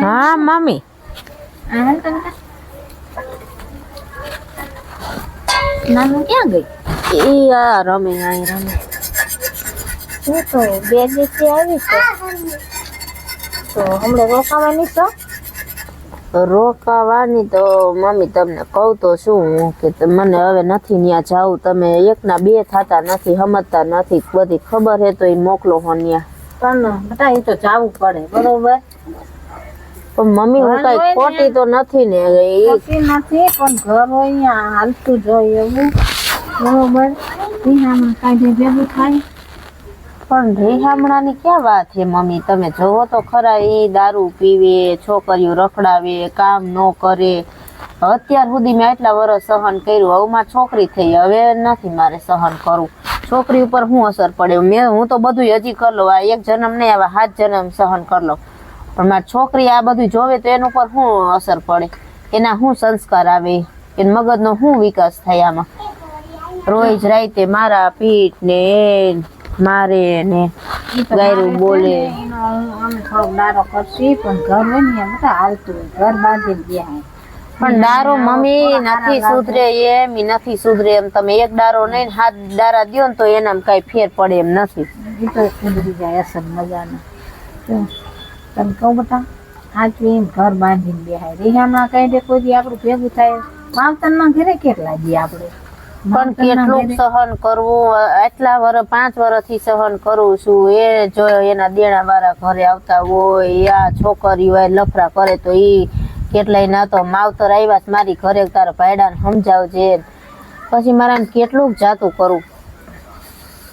હા મમ્મી નાનું ક્યાં ગઈ? એ આ રમે અહીં રમે. હું તો 2 દિવસથી આવી છે તો હમણાં રોકાવાની છો? રોકાવાની તો મમ્મી તમને કહું તો શું હું કે મને હવે નથી ન્યા જાવું. તમે એકના બે થતા નથી, સમજતા નથી. બધી ખબર હે તો એ મોકલો હો ન્યા. પણ બટા એ તો જાવું પડે બરોબર. પણ મમ્મી હું કઈ ખોટી તો નથી ને? ખોટી નથી પણ ઘર હોય અહીંયા હાલતું જોઈએ એવું બરોબર. રિહામણ કાઢે ભેગું થાય. પણ રિહામણાની ક્યાં વાત છે મમ્મી? તમે જોવો તો ખરા, એ દારૂ પીવે, છોકરીઓ રખડાવે, કામ ન કરે. અત્યાર સુધી મેં એટલા વર્ષ સહન કર્યું. હવે મારી છોકરી થઈ, હવે નથી મારે સહન કરવું. છોકરી ઉપર શું અસર પડે? હું તો બધું હજી કરી લઉં. આ 1 જન્મ નહીં, આવા 7 જન્મ સહન કરી લઉં. પણ મારી છોકરી આ બધું જોવે તો એના ઉપર શું અસર પડે? એના શું સંસ્કાર આવે? એના મગજનો શું વિકાસ થાય? આમાં રોજ રાતે મારા પીઠ ને મારે ને ગાયરું બોલે. અમે થોડોક દારો કરશી પણ ઘર હોય ને બધા હાલતું હોય. ઘર બાંધી ગયા પણ દારો મમ્મી નથી સુધરે એમ, નથી સુધરે એમ. તમે 1 દારો નહીં 7 દારા દ્યો ને તો એનામાં કઈ ફેર પડે એમ નથી. એ તો સુધરી જાય અસર મજાનું. તને કહું બટા સાચું એમ ઘર બાંધીને બેહાય. રિહામણા કઈ દે કોઈ દી આપણું ભેગું થાય. માવતરના ઘરે કેટલા દઈએ આપણે? પણ કેટલું સહન કરવું? એટલા 5 વર્ષથી સહન કરું છું. એ જો એના દેણા વાળા ઘરે આવતા હોય, આ છોકરી હોય લફરા કરે તો ઈ કેટલાય ના તો માવતર આવ્યા મારી ઘરે, તારા ભાઈડાને સમજાવજે. પછી મારે કેટલું જાતું કરું.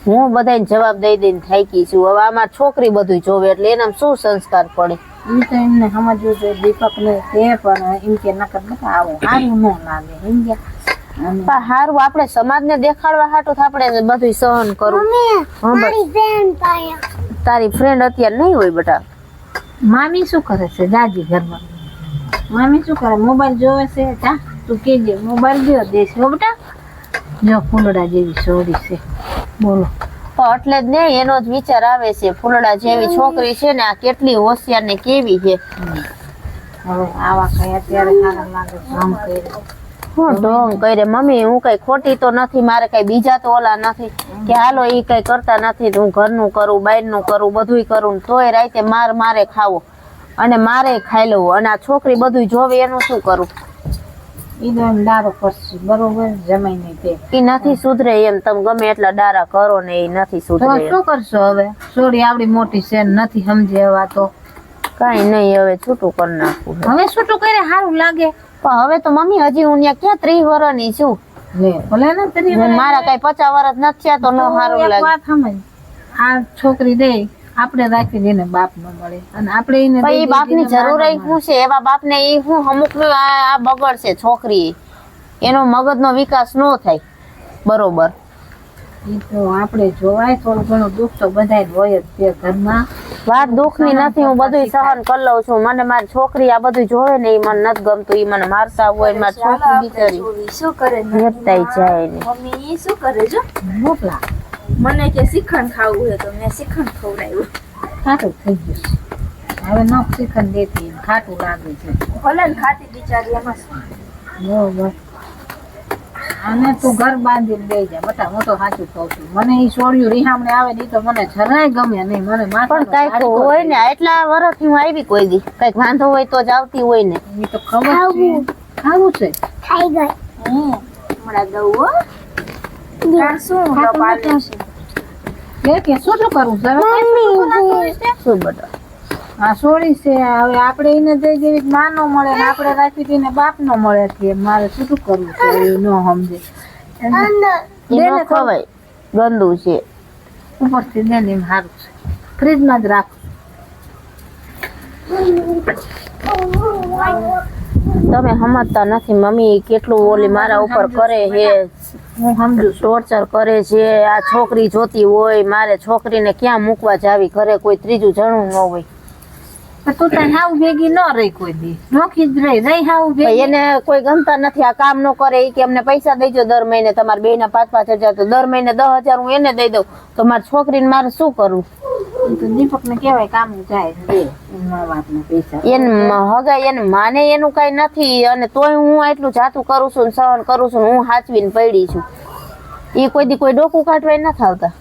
હું બધાને જવાબ દઈ દઈને થાકી છું. હવે આમાં છોકરી બધું જોવે એટલે એનામાં શું સંસ્કાર પડે? એ તો એમને સમજવું જોઈએ. દીપકને તે પણ એમ કે નકર બધા આવો સારું ન લાગે સમજ્યા. હારું આપણે સમાજને દેખાડવા હાટું આપણે બધું સહન કરવું. તારી ફ્રેન્ડ અત્યારે નહીં હોય બેટા? મામી શું કરે છે? દાદી ઘરમાં મામી શું કરે? મોબાઈલ જોવે છે. જા તું કેજે મોબાઈલ જો દેશે હો બેટા. જો ફૂલડા જેવી છોડી છે બોલો. એટલે જ ને એનો જ વિચાર આવે છે. ફૂલડા જેવી છોકરી છે ને, આ કેટલી હોશિયાર ને કેવી છે. હવે આવા કઈ અત્યારે સારા લાગે કામ કરે. હું ઢોંગ કરે મમ્મી. હું કઈ ખોટી તો નથી. મારે કઈ બીજા તો ઓલા નથી કે હાલો ઈ કઈ કરતા નથી. હું ઘરનું કરું, બહારનું કરું, બધું કરું. તોય રાતે મારે ખાવો અને મારે ખાઈ લઉં. અને આ છોકરી બધું જોવે એનું શું કરું? ઈ તો એમ દારો કરશે બરોબર. જમાઈ નહીં તે ઈ નથી સુધરે એમ. તમે ગમે એટલા દારા કરો ને એ નથી સુધરે. શું કરશો હવે? છોડી આવડી મોટી છે નથી સમજે એવા તો કઈ નહીં. હવે છૂટું કરી નાખવું. હવે છૂટું કરે સારું લાગે. પણ હવે તો મમ્મી હજી હું ક્યાં 30 વર્ષની છું. ભલે ને 30 હું મારા કઈ 50 વર્ષ નથી થયા તો નો સારું લાગે. વાત સમજ. આ છોકરી દે આપણે રાખી દઈને બાપ ન મળે અને આપણે એને ભાઈ બાપ ની જરૂર શું છે? એવા બાપ ને એ હું અમુક નું આ બગડ છે. છોકરી એનો મગજ નો વિકાસ નો થાય બરોબર. એ તો આપણે જોવાય. થોડું ઘણું દુઃખ તો બધાય હોય જ તે ઘરમાં. વાત દુઃખ ની નથી. હું બધું સહન કરી લઉં છું. મને મારી છોકરી આ બધું જોવે ને એ મને નથી ગમતું. એ મને મારતા હોય. મારી છોકરી બિચારી શું કરે હેપતાઈ જાય ને. મમ્મી શું કરે જો મોકલા મને કે શ્રીખંડ ખાવું છે તો મેં શ્રીખંડ ખવડાવ્યું. ખાટું થઈ ગયું. હવે ન શ્રીખંડ દેતી ખાટું લાગે છે. ભલે ને ખાતી બિચારી એમાં શું. બરોબર. અને તું ઘર બાંધીને દઈ જા બટા. હું તો સાચું કહું છું. મને ઈ છોડ્યું રિહામણે આવે ને તો મને જરાય ગમે નહીં. મને પણ કઈક હોય ને. એટલા વર્ષથી હું આવી કોઈ દી કઈક વાંધો હોય તો જ આવતી હોય ને. એ તો ખબર છે. ખાવું છે. ખાઈ ગઈ હમણાં દઉં હો. શું પાડે છે કે શું કરું શું બેટા? હા છોડી છે. હવે આપણે એને દઈ જેવી માં નો મળે ને આપણે રાખી દઈને બાપ નો મળે છે. મારે શું કરવું છે એ ન સમજે. એને ખવાય ગંદુ છે. ઉપરથી દે ને સારું છે. ફ્રીજમાં જ રાખું. તમે સમજતા નથી મમ્મી. કેટલું ઓલી મારા ઉપર કરે છે. હું સમજુ છું. ટોર્ચર કરે છે. આ છોકરી જોતી હોય. મારે છોકરીને ક્યાં મૂકવા જાવી? ઘરે કોઈ ત્રીજું જણું ન હોય. પણ તું તારી હાવ ભેગી ન રહી કોઈ દી, નોખી જ રહી હાવ ભાઈ ભેગી. એને કોઈ ગમતા નથી, આ કામ ન કરે ઈ કે અમને પૈસા દેજો દર મહિને, તમારે બેયના 5,000 તો દર મહિને 10,000 હું એને દઈ દઉં, તો મારી છોકરીને મારે શું કરવું? તો દીપક ને કેવાય કામ જાય દે મા બાપ ને પૈસા. એને હગાઈ એને માને એનું કઈ નથી, અને તોય હું એટલું જાતું કરું છું ને સહન કરું છું ને હું હાચવીને પડી છું. ઈ કોઈ દી કોઈ ડોકું કાઢવાય નથી આવતા.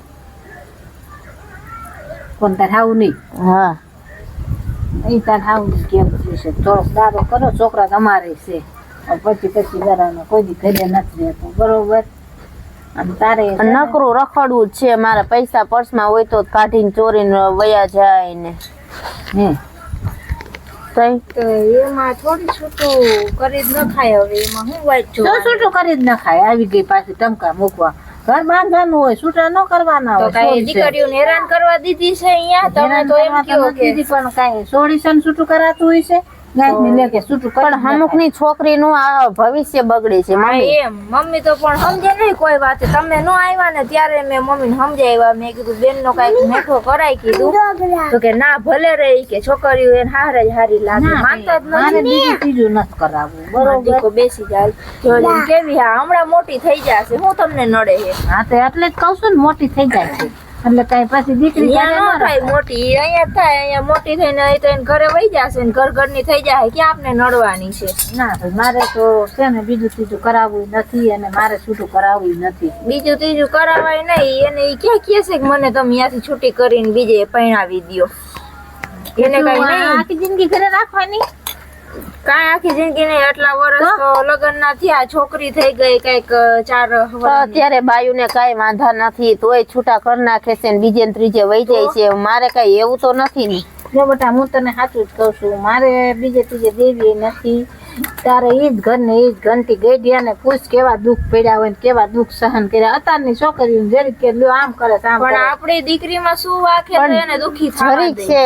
કોણ તાર હાવ નહીં? હા એ તાર હાવ કેમ છે? થોડોક દારો કરો, છોકરા તમારે છે, પછી ઘરાનો કોઈ દી ઘરે નથી રહેતો, બરોબર? અને તારે છે ને, નકરું રખડવું જ છે, મારા પૈસા પર્સમાં હોય તો કાઢીને ચોરીને વયા જાય ને હે તઈ તો એમાં થોડી છૂટું કરી જ ન ખાય. હવે એમાં હું વાંચ છું શું છૂટું કરી જ ન ખાય? આવી ગઈ પાછી ટમકા મૂકવા. ઘર બાંધવાનું હોય, છૂટા ન કરવાના તો હોય. કઈ છોડી છે. દીકરીઓને હેરાન કરવા દીધી છે અહીંયા? તમે તો એમ હેરાન કહો કરવા કે નથી પણ કાંઈ સોલ્યુશન છૂટું કરાતું હોય છે. ગાયને લે કે છૂટું કરી પણ અમુક ની છોકરીનું આ ભવિષ્ય બગડે છે. હા મમ્મી એમ મમ્મી તો પણ સમજે નહીં કોઈ વાત. તમે નો આવ્યા ને ત્યારે મેં મમ્મીને સમજાવ્યા. મેં કીધું બેન નો કઈક મેઠો કરાય કીધું, તો કે ના ભલે રહી કે છોકરીઓ એને હારે જ હારી લાગે. માનતા જ મારે નથી. બીજું ત્રીજું નથી કરાવવું, બરોબર? દીકો બેસી જાય જોઈને કેવી હા હમણાં મોટી થઈ જશે. હું તમને નડે હે હા તો એટલે જ કઉ છું ને, મોટી થઈ જાય છે એટલે કઈ પછી દીકરી અહીંયા ઘરે ન ન થાય મોટી, અહીંયા જ થાય. અહીંયા મોટી થઈને અહીં તો એને ઘરે વહી જશે ને ઘરની થઈ જાય. ક્યાં આપને નડવાની છે? ના ભાઈ, મારે તો છે ને બીજું ત્રીજું કરાવવું નથી, અને મારે છૂટું કરાવવું નથી. બીજું ત્રીજું કરાવાય નહીં. એને ઈ ક્યાં કહે છે કે મને તમે ત્યાંથી છૂટી કરીને બીજે પરણાવી દ્યો? એને કઈ તું નહીં, આખી જિંદગી ઘરે રાખવાની? કાંઈ આખી જિંદગી નહીં. આટલા વર્ષ તો લગ્ન ના થયા, છોકરી થઈ ગઈ કઈક 4 તો વર્ષની. અત્યારે બાયુને કઈ વાંધા નથી, તોય છૂટા કરી નાખે છે ને બીજે ને ત્રીજે વહી જાય છે. મારે કઈ એવું તો નથી ને. જો બેટા, હું તને સાચું જ કઉ છું, મારે બીજે ત્રીજે દેવી નથી. તારે ઈ જ ઘર ને ઈ જ ઘંટી ગઈઢિયા ને પૂછ કેવા દુઃખ પડ્યા હોય ને કેવા દુઃખ સહન કર્યા. અત્યારની છોકરીઓ જરીક કે લ્યો આમ કરે છે, આમ પણ કરે. આપણી દીકરીમાં શું વાંખે તો એને દુખી થવા જરીક દે. છે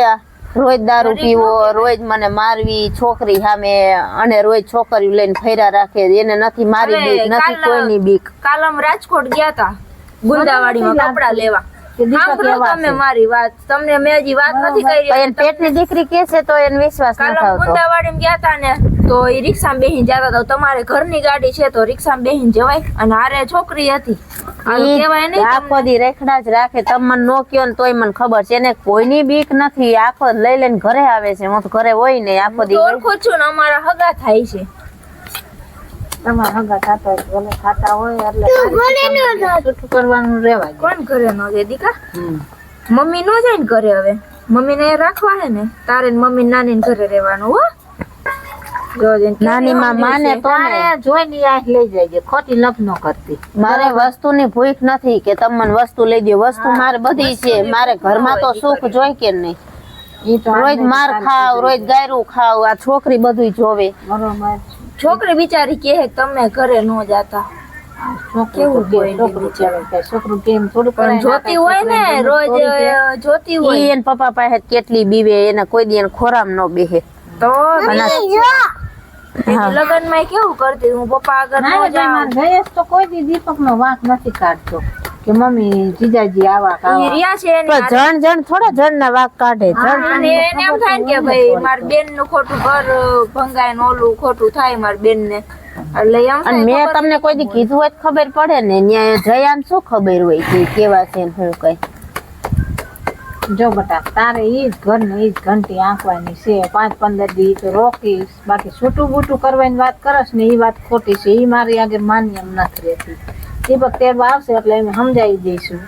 રોજ દારૂ પીવો, રોજ મને મારવી છોકરી સામે, અને રોજ છોકરીઓ લઈને ફેરા રાખે. એને નથી મારી હવે બીક, નથી કાલ- કોઈની બીક. કાલ અમે રાજકોટ ગયા તા ગુંદાવાડીમાં કપડા લેવા. કે દીપક સાંભળો એવા તમે છે. મારી વાત, તમને મેં હજી વાત નથી કરી. પણ એને પેટની દીકરી કે છે તો એને વિશ્વાસ કાલ નથી અમે આવતો. ગુંદાવાડીમાં ગયા તા ને તો એ રિક્ષામાં બેહીને જતા હતા. તમારે ઘરની ગાડી છે તો રિક્ષામાં બેહીને જવાય. અને હારે છોકરી હતી. આવું ઈ કહેવાય નહીં આખો તમને. દી રેખડા જ રાખે. તમે મને નો કયો ને તોય મને ખબર છે એને કોઈની બીક નથી. આખો લઈ લઈને ઘરે આવે છે. હું તો ઘરે હોય ને આખો દી તો ઓળખું છું ને અમારા હગા થાય છે. તમારા હગા થતા હોય તો ભલે ખાતા હોય એટલે છૂટું કરવાનું રહેવા દે. કોણ ઘરે નો જાય દીકા? હમ. મમ્મી નો જાય ને ઘરે. હવે મમ્મી ને રાખવા હે ને તારે ને મમ્મી નાની ને ઘરે રહેવાનું હો. જો જેને નાની માં માને તો ને. તારે જોઈને ઈ આંખ લઈ જાય, ખોટી લપ ન કરતી. મારે વસ્તુની ભૂખ નથી કે તમે મને વસ્તુ લઈ દો. વસ્તુ મારે બધી છે. મારે ઘરમાં તો સુખ જોઈ કે નહીં. ઈ તો રોજ આપણે માર ખાવ, રોજ ગાયરું ખાવ. આ છોકરી બધું જોવે. બરોબર. છોકરી બિચારી કહે કે તમે ઘરે નો જાતા. કેવું હોય છોકરું કહેવાય કે છોકરું કેમ થોડું પણ જોતી હોય ને રોજ જોતી ઈ હોય એન પપ્પા પાસે કેટલી બીવે. એને કોઈ દી એને ખોરામ ન બેહે. તો હા. લગન માં કેવું કરતી હું પપ્પા આગળ ના નો ભાઈ, જાઉં. મારે ગયેશ તો કોઈ દી દીપક નો વાંક નથી કાઢતો કે મમ્મી જીજાજી આવા ઈ ખાવા. રહ્યા છે એની પણ જણ જણ થોડા જણ ના વાક કાઢે. જણ અને એને એમ થાય ને કે ભાઈ મારી બેન નું ખોટું ઘર ભંગાય ને ઓલું ખોટું થાય મારી બેન ને. એટલે એમ અને થાય મેં ખબર તમને કોઈ દી કીધું હોય તો ખબર પડે ને. ન્યાય જયાને શું ખબર હોય કે કેવા છે ને શું કઈ. જો બટા, તારે ઈ જ ઘર ને ઈ જ ઘંટી આંકવાની છે. 5-15 દી તો રોકીશ. બાકી છૂટું બૂટું કરવાની વાત કરસ ને ઈ વાત ખોટી છે. ઈ મારી આગળ માન્ય એમ નથી રહેતી. દીપક તેડવા આવશે એટલે અમે સમજાવી દઈશું.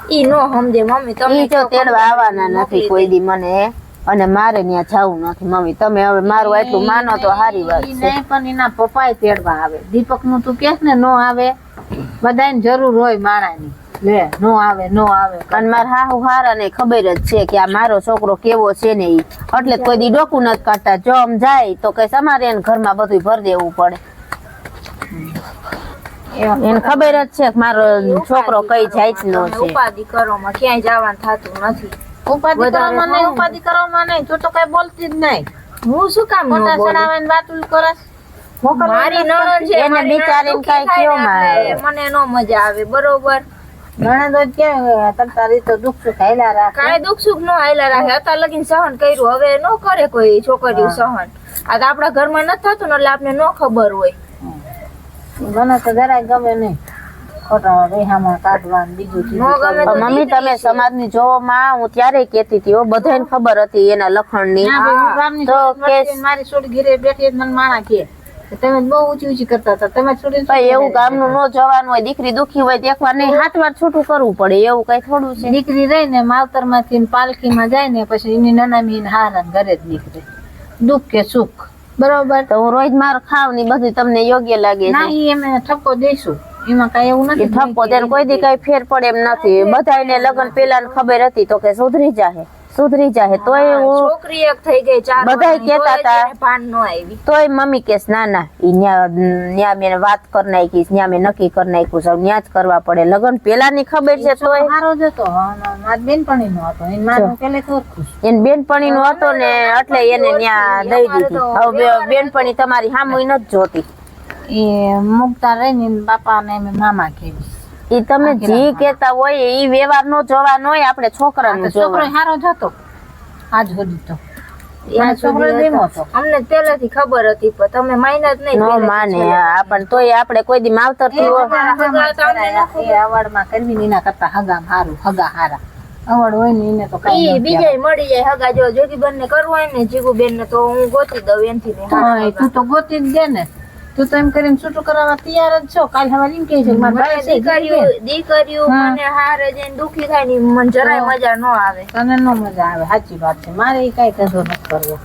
ઈ નો સમજે મમ્મી. તમે ઈ જો તેડવા આવવાના નથી કોઈ દી મને. અને મારે ત્યાં જવું નથી. મમ્મી તમે હવે મારું એટલું માનો તો સારી વાત ઈ છે. નહીં પણ એના પપ્પાય તેડવા આવે. દીપક નું તું કેસ ને નો આવે. બધાને જરૂર હોય માણાની. લે નો આવે નો આવે. અને મારા હાહુ હારા ને ખબર જ છે કે આ મારો છોકરો કેવો છે ને ઈ. એટલે કોઈ દી ડોકું નથી કાઢતા. જો આમ જાય તો કઈ અમારે એને ઘરમાં બધું ભરી દેવું પડે. એને ખબર જ છે કે મારો છોકરો કઈ જાતનો તમે છે. ઉપાધિ કરો માં ક્યાંય જવાનું થતું નથી. ઉપાધિ વધારે કરવામાં નહીં, થાય. ઉપાધિ કરવામાં નહીં. તું તો કઈ બોલતી જ નહીં. હું શું કામ નો મોટા બોલું? ચડાવે વાતું કરસ. મારી નણંદ છે, એને મારી નણંદ બિચારીને દુખી કાંઈ થાય કયો ને માં એટલે મને નો મજા આવે. બરોબર ઘણા તો ક્યાં તમતારી તો દુઃખ સુખ હાલ્યા રાખે. કાંઈ દુઃખ સુખ નો હાયલા રાખે. અત્યાર લગીને સહન કર્યું, હવે નો કરે કોઈ છોકરીઓ સહન. આ તો આપણા ઘરમાં નથી થતું ને એટલે આપને નો ખબર હોય. મને તો જરાય ગમે નહીં ખોટા રેહામાં કાઢવાનું બીજું નો ગમે તો મમ્મી તમે સમાજની જોવો માં, હું ત્યારે કેતી હતી બધાને ખબર હતી એના લખણની. તો કે મારી છોડી ઘીરે બેઠી મને માણા કે તમે બહુ ઊંચી ઊંચી કરતા હતા, તમે છોડી ભાઈ એવું ગામનું નો જવાનું હોય, દીકરી દુખી હોય તો એકવાર નહીં 7 વાર છૂટું કરવું પડે, એવું કઈ થોડું છે. દીકરી રહી ને માવતર માંથી પાલખીમાં જાય ને પછી એની નનામી હારા ઘરે જ નીકળે, દુઃખ કે સુખ. બરોબર. તો હું રોજ માર ખાવ ની બધું તમને યોગ્ય લાગે ના છે? ઈ અમે ઠપકો દઈશું, એમાં કઈ એવું એ નથી. ઠપકો તેને કોઈ દી કઈ ફેર પડે એમ નથી. બધાને લગ્ન પેલા ખબર હતી તો કે સુધરી જાહે તોય હું છોકરી એક થઈ ગઈ 4 બધાય વર્ષની, કહેતા તોય હતા. તેને ભાન નો આવી. તોય મમ્મી કેસ ના ઈ ન્યા મેં વાત કરી નાખી, ન્યા મેં નક્કી કરી નાખ્યું છે, ન્યા જ કરવા પડે. લગ્ન પેલા ની ખબર છે તોય હારો જ હતો, મારી બેનપણી નો હતો, એની માનું પેલે તો ઓળખું છું. એને બેનપણી નો હતો ને એટલે એને ન્યા દઈ દીધી. હવે બેનપણી તમારી સામુય નથી જોતી. એ મુકતા રહીને એના બાપા ને અમે મામા કેવી. ઈ તમે જી કેતા હોય ઈ વ્યવહાર નો જોવાનો હોય, આપણે છોકરાનું છોકરો જોવાનું. હારો જ હતો આજ સુધી તો. ત્યાં છોકરો સુધી ધીમો હતા. હતો. અમને પહેલેથી ખબર હતી પણ તમે માન્યા જ નહીં. નો પહેલેથી માને જ આપણ તોય આપણે કોઈ દી માવતર થી એ અવાડમાં કરવી ને એના કરતા હગા હારું, હગા હારા. અવાડ હોય ને એને તો કઈ ઈ ન બીજાય મળી જાય હગા. જો જોગીબેન ને કરવું હોય ને જીગુબેન ને તો હું ગોતી દઉં એનથી ને. કહેવાય. તું તો ગોતી જ દે ને, તું તો એમ કરીને છૂટું કરવા તૈયાર જ છો. કાલ સવારે એમ કહે છે કે મારા ભાઈ છે, દીકરીઓ હા. મને હારે જઈને દુખી થાય ને મને જરાય મજા ન આવે. તને નો મજા આવે. સાચી વાત છે, મારે ઈ કઈ કશો નથી કરવો.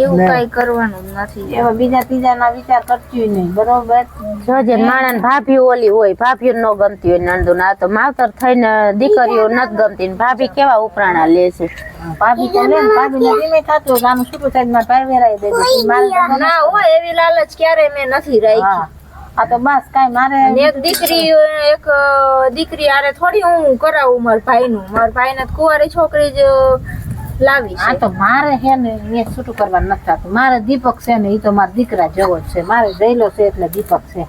એવું ના. કઈ કરવાનું જ નથી. એવા બીજા ત્રીજા ના વિચાર કરતી નહીં. બરોબર. જોજે માણસ ભાભી ઓલી હોય, ભાભી નો ગમતી હોય નંદુ ના, તો માવતર થઈને દીકરીઓ નથી ગમતી ને ભાભી કેવા ઉપરાણા લે છે. ભાભી તો લે ને, ભાભી ને ધીમે થતું હોય કે આનું છૂટું થાય મારે ભાઈ વેરાઈ દે છે. મારે તો ગમે. ના હોય એવી લાલચ ક્યારે મેં નથી રાખી. હા, આ તો બસ કાઈ મારે અને એક દીકરી આરે થોડી હું કરાવું મારા ભાઈ ને કુંવારી છોકરી જ લાવી આ છે. તો મારે હે ને એ છૂટું કરવાનું નથી થતું. મારે દીપક છે ને એ તો મારા દીકરા જેવો જ છે. મારે જઈલો છે એટલે દીપક છે.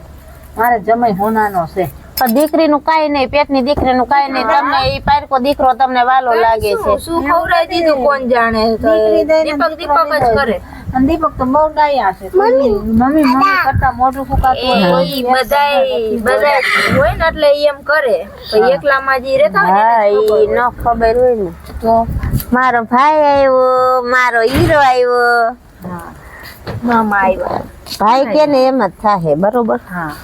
મારે જમાઈ હોનાનો છે. પણ દીકરીનું કાંઈ નહીં, પેટની દીકરીનું કાંઈ નહીં. તમને ઈ પારકો દીકરો તમને વાલો લાગે છે. શું ખવડાવી દીધું કોણ જાણે. તો દીકરી દઈને દીપક દીકરો જ કરે. અને દીપક તો બહુ ડાયા છે. મમ્મી કરતા મોઢું ફૂકાતું હોય. ઈ બધાય હોય ને એટલે ઈ એમ કરે. પછી એકલામાં જે રહેતા હોય હા ને એને જ ઈ ખબર ન ખબર હોય ને. તો મારો ભાઈ આવ્યો, મારો હીરો આવ્યો. હા મામા આવ્યા. ભાઈ કે ને એમ જ થાય. બરોબર. હા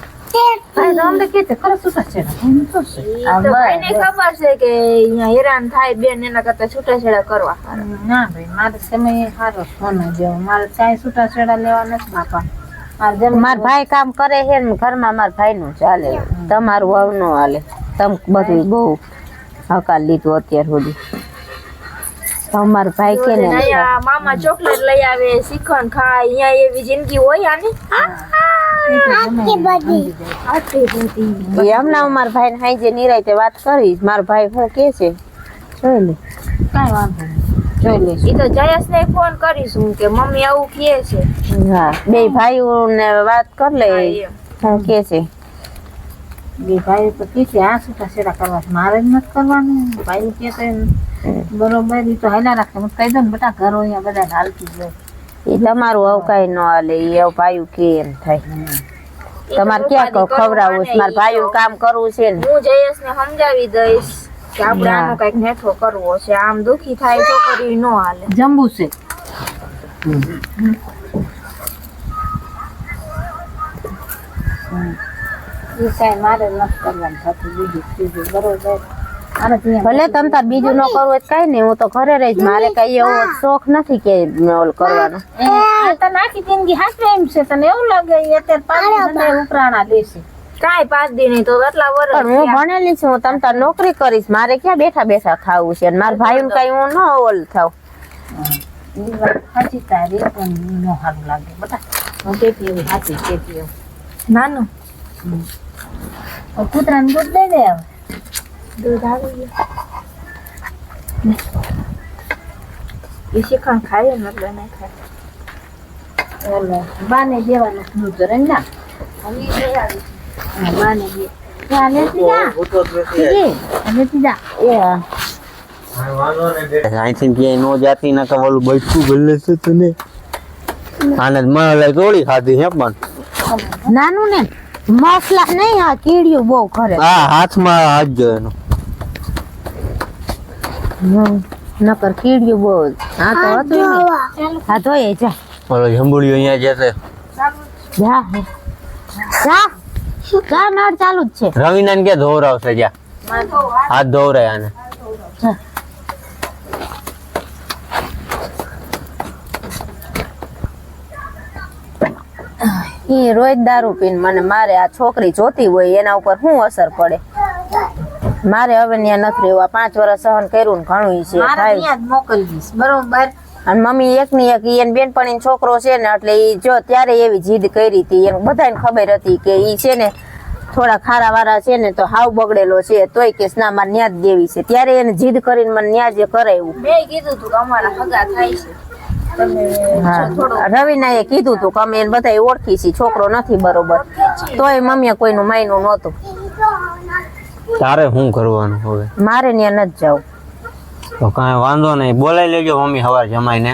ભાઈ તો અમને કે છે ખરો છૂટા છે એમ તો છે. ઈ તો ભાઈને ખબર છે કે અહીંયા હેરાન થાય બેન એના કરતા છૂટાછેડા કરવા. ના ભાઈ મારે સમય સારો સોનો જેવો. મારે કાંઈ છૂટા છેડા લેવા નથી બાપા. મારે જેમ માર ભાઈ કામ કરે છે ને ઘરમાં માર ભાઈ નું ચાલે. તમારું વહુ નો હાલે. તમ બધું બહુ હકાલ લીધું અત્યાર સુધી. તમાર ભાઈ કે ને અહીંયા મામા ચોકલેટ લઈ આવે, શ્રીખંડ ખાય. અહીંયા એવી જિંદગી હોય આની. આટલી બધી. એ હમણાં મારા ભાઈ ને હાઈ જે નિરાયતે વાત કરીશ. મારો ભાઈ શું કે છે જોઈ લે. કાંઈ વાંધો નહીં, જોઈ લઈશું. ઈ તો જયેશ ને ફોન કરીશું કે મમ્મી આવું કહે છે. હા બે ભાઈઓ ને વાત કરી લે. હા, એમ. શું કે છે બે ભાઈ તો કે છે આ છૂટા છેડા કરવા છે. મારે જ નથી કરવાનું. ભાઈ કે છે બરોબર ઈ તો હાલ્યા રાખે. હું કહી દઉં ને બેટા ઘરો અહીંયા બધા હાલતી જ હોય. એ તમારું આવું કઈ ન હાલે. એ આવું ભાઈ કે એમ થાય. તમારે ક્યાં ખવડાવવું છે? મારા ભાઈ કામ કરવું છે ને. હું જયેશ ને સમજાવી દઈશ કે આપણે આનો કઈક નેઠો કરવો છે. આમ દુખી થાય છોકરી નો હાલે. જંબુ છે. એ કાંઈ મારે નથી કરવાનું થતું. બીજું ત્રીજું બરોબર. મારે ત્યાં ભલે તમ તાર બીજું ન કરવું હોય તો કઈ નહીં. હું તો ઘરે રહીશ. મારે કઈ એવો શોખ નથી કે ઓલ કરવાનો. તને આખી જિંદગી હાચવે એમ છે. તને એવું લાગે ઈ અત્યારે 5 બધા ઉપરાણા દેશે. કાંઈ 5 દી નહીં તો આટલા વર્ષ પણ હું ભણેલી છું. હું તમ તાર નોકરી કરીશ. મારે ક્યાં બેઠા બેઠા ખાવું છે? અને મારા ભાઈ કઈ હું ન ઓલ થાવ. ઈ વાત સાચી તારી પણ નો સારું લાગે બેટા. હું કેતી એવી સાચી કેતી એવું. નાનું કૂતરાને દૂધ દઈ દે હવે. દૂધ આવી ગયું. ઈ શ્રીખંડ ખાય ને એટલે નહીં ખાય. ઓલે બાને દેવાનું દૂધ રે ના. મમ્મી લઈ આવી. બાને દે. ત્યાં લેતી જા લેતી જા અહીંથી ક્યાંય નો જાતી ના કે ઓલું બચકું ગલે છે તને આને મને ગોળી ખાધી હે પણ નાનું ને મસલા નહીં આ કીડિયું બહુ ખરે આ હાથમાં હાથ જો એનો નકર કીડિયું બહુ હા તો હતું ને હા તો એ જા ઓલો જંબુડિયો અહીંયા જશે જા જા જા નળ ચાલુ જ છે રવિનાને કે ધોવરાવશે જા હાથ ધોવરાય આને જા. ઈ રોજ દારૂ પીને મને મારે આ છોકરી જોતી હોય એના ઉપર શું અસર પડે મારે હવે ત્યાં નથી રહેવું 5 વર્ષ સહન કર્યું ને ઘણું ઈ છે મારે થાય. ત્યાં જ મોકલી દઈશ બરોબર અને મમ્મી એકની એક ઈ એની બેનપણીનો છોકરો છે ને એટલે ઈ જો ત્યારે એવી જીદ કરી હતી એને બધાને ખબર હતી કે ઈ છે ને થોડા ખારા વાળા છે ને તો હાવ બગડેલો છે તોય કે ના મારે ન્યા જ દેવી છે ત્યારે એને જીદ કરીને મને ન્યા જે કરાવ્યું મેં કીધું તું કે અમારા હગા થાય છે તમે હા રવિનાએ કીધું તું કે અમે એને બધા ઓળખી છીએ છોકરો નથી બરોબર તોય મમ્મીએ કોઈનું માયનું નહોતું તારે શું કરવાનું હવે મારે ત્યાં નથી જવું તો કાંઈ વાંધો નહીં બોલાવી લેજો મમ્મી સવાર જમાઈને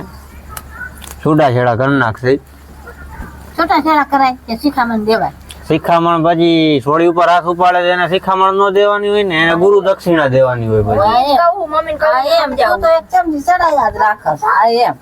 છૂટાછેડા કરી નાખશે છૂટાછેડા કરાય કે શિખામણ દેવાય શિખામણ પછી સોળી ઉપર હાથ ઉપાડે તો એને શિખામણ ન દેવાની હોય ને એને ગુરુ દક્ષિણા દેવાની હોય પછી કહું મમ્મીને કહું હા એમ તું તો એક ચમચી ચડાયા જ રાખસ હા એમ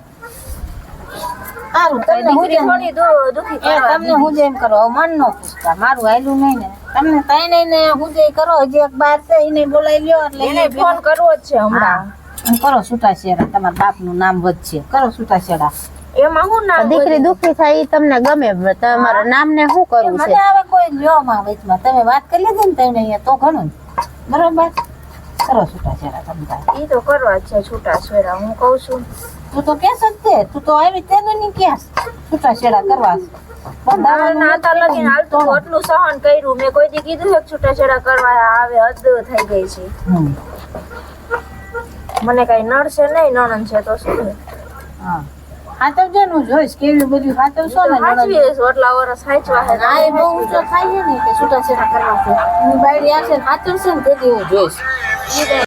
સારું તમને હું દીકરી જેમ થોડી દુખી એ કરવા તમને હું જેમ કરો મન નો પૂછતા મારું હાલ્યું નહીં ને તમને તઈ ને હું જે કરો હજી એક બાર છે એને બોલાવી લ્યો એટલે એને એને ફોન કરવો જ છે હમણાં કરો છૂટાછેડા તમારા બાપનું નામ વધશે કરો છૂટાછેડા એમાં હું ના દીકરી દુખી થાય ઈ તમને ગમે તમારા નામને શું કરવું મને છે હવે કોઈ લ્યો માં વચમાં તમે વાત કરી લીધી ને તઈને અહીંયા તો ઘણું બરોબર કરો છૂટાછેડા તમે ઈ તો કરવા જ છે છૂટા છેડા હું કહું છું તું તો કેસ જ તે તું તો આવી તેનો ની કેસ છૂટાછેડા કરવા ના હતા લગીન હાલતું એટલું સહન કર્યું મેં કોઈ દી કીધું છે કે છૂટાછેડા કરવા આવે હદ થઈ ગઈ છે મને કઈ નડશે નહીં નણંદ છે તો શું હા હાથવજેનું જોઈશ કેવું બધું હાથવશો ને નણંદ. સાચવી એટલા વર્ષ સાચવા હે હા એ બહુ ઊંચો થાય છે ને કે છૂટાછેડા કરવા છે એની બાયડી આવશે ને હાથવશે ને તેથી હું જોઈશ